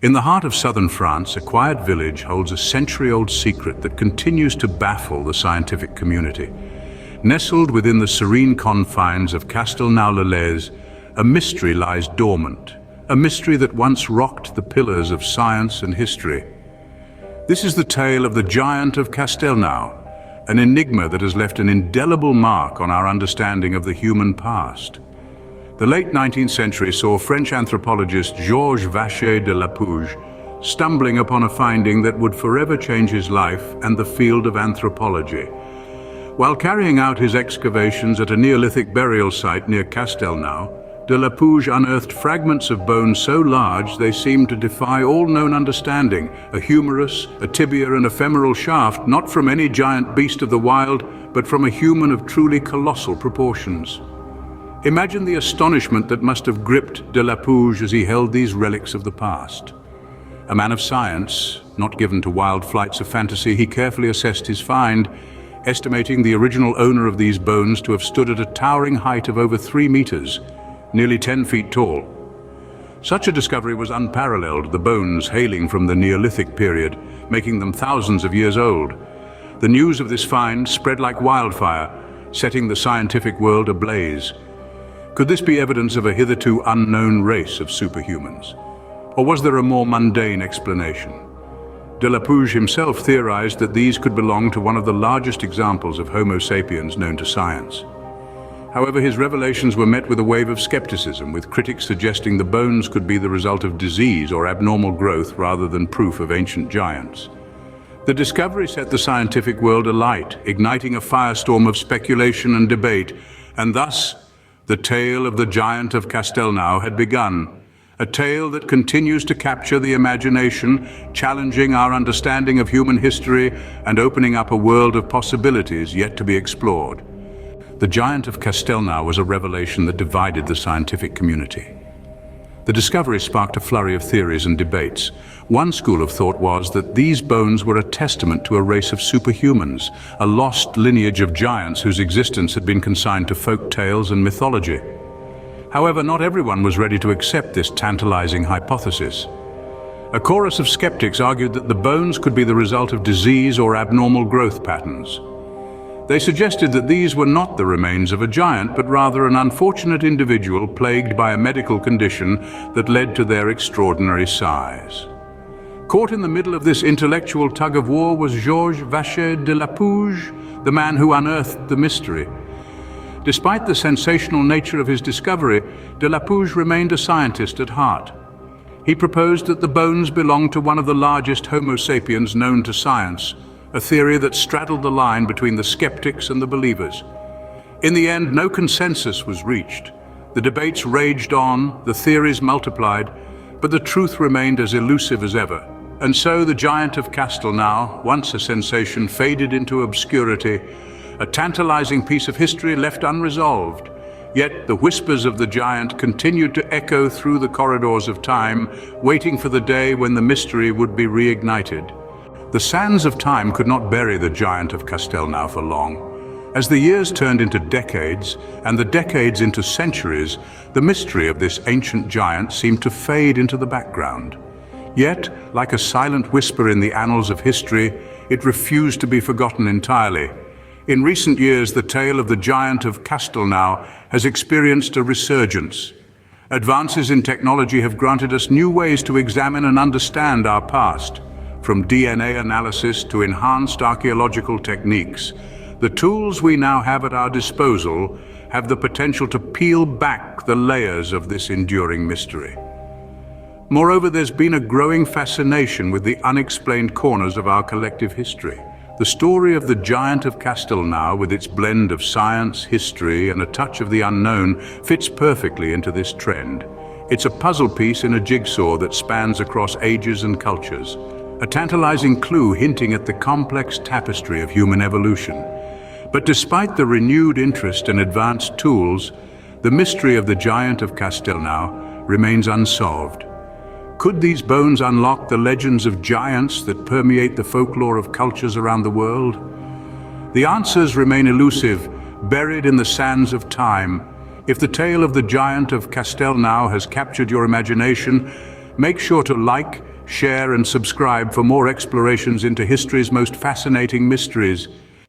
In the heart of southern France, a quiet village holds a century-old secret that continues to baffle the scientific community. Nestled within the serene confines of Castelnau-le-Lez, a mystery lies dormant, a mystery that once rocked the pillars of science and history. This is the tale of the Giant of Castelnau, an enigma that has left an indelible mark on our understanding of the human past. The late 19th century saw French anthropologist Georges Vacher de Lapouge stumbling upon a finding that would forever change his life and the field of anthropology. While carrying out his excavations at a Neolithic burial site near Castelnau, de Lapouge unearthed fragments of bone so large they seemed to defy all known understanding, a humerus, a tibia, an ephemeral shaft, not from any giant beast of the wild, but from a human of truly colossal proportions. Imagine the astonishment that must have gripped de Lapouge as he held these relics of the past. A man of science, not given to wild flights of fantasy, he carefully assessed his find, estimating the original owner of these bones to have stood at a towering height of over 3 meters, nearly 10 feet tall. Such a discovery was unparalleled, the bones hailing from the Neolithic period, making them thousands of years old. The news of this find spread like wildfire, setting the scientific world ablaze. Could this be evidence of a hitherto unknown race of superhumans? Or was there a more mundane explanation? De Lapouge himself theorized that these could belong to one of the largest examples of Homo sapiens known to science. However, his revelations were met with a wave of skepticism, with critics suggesting the bones could be the result of disease or abnormal growth rather than proof of ancient giants. The discovery set the scientific world alight, igniting a firestorm of speculation and debate, and thus the tale of the Giant of Castelnau had begun, a tale that continues to capture the imagination, challenging our understanding of human history and opening up a world of possibilities yet to be explored. The Giant of Castelnau was a revelation that divided the scientific community. The discovery sparked a flurry of theories and debates. One school of thought was that these bones were a testament to a race of superhumans, a lost lineage of giants whose existence had been consigned to folk tales and mythology. However, not everyone was ready to accept this tantalizing hypothesis. A chorus of skeptics argued that the bones could be the result of disease or abnormal growth patterns. They suggested that these were not the remains of a giant, but rather an unfortunate individual plagued by a medical condition that led to their extraordinary size. Caught in the middle of this intellectual tug-of-war was Georges Vacher de Lapouge, the man who unearthed the mystery. Despite the sensational nature of his discovery, de Lapouge remained a scientist at heart. He proposed that the bones belonged to one of the largest Homo sapiens known to science, a theory that straddled the line between the skeptics and the believers. In the end, no consensus was reached. The debates raged on, the theories multiplied, but the truth remained as elusive as ever. And so the Giant of Castelnau, once a sensation, faded into obscurity, a tantalizing piece of history left unresolved. Yet the whispers of the giant continued to echo through the corridors of time, waiting for the day when the mystery would be reignited. The sands of time could not bury the Giant of Castelnau for long. As the years turned into decades, and the decades into centuries, the mystery of this ancient giant seemed to fade into the background. Yet, like a silent whisper in the annals of history, it refused to be forgotten entirely. In recent years, the tale of the Giant of Castelnau has experienced a resurgence. Advances in technology have granted us new ways to examine and understand our past. From DNA analysis to enhanced archaeological techniques, the tools we now have at our disposal have the potential to peel back the layers of this enduring mystery. Moreover, there's been a growing fascination with the unexplained corners of our collective history. The story of the Giant of Castelnau, with its blend of science, history, and a touch of the unknown, fits perfectly into this trend. It's a puzzle piece in a jigsaw that spans across ages and cultures, a tantalizing clue hinting at the complex tapestry of human evolution. But despite the renewed interest and advanced tools, the mystery of the Giant of Castelnau remains unsolved. Could these bones unlock the legends of giants that permeate the folklore of cultures around the world? The answers remain elusive, buried in the sands of time. If the tale of the Giant of Castelnau has captured your imagination, make sure to like, share and subscribe for more explorations into history's most fascinating mysteries.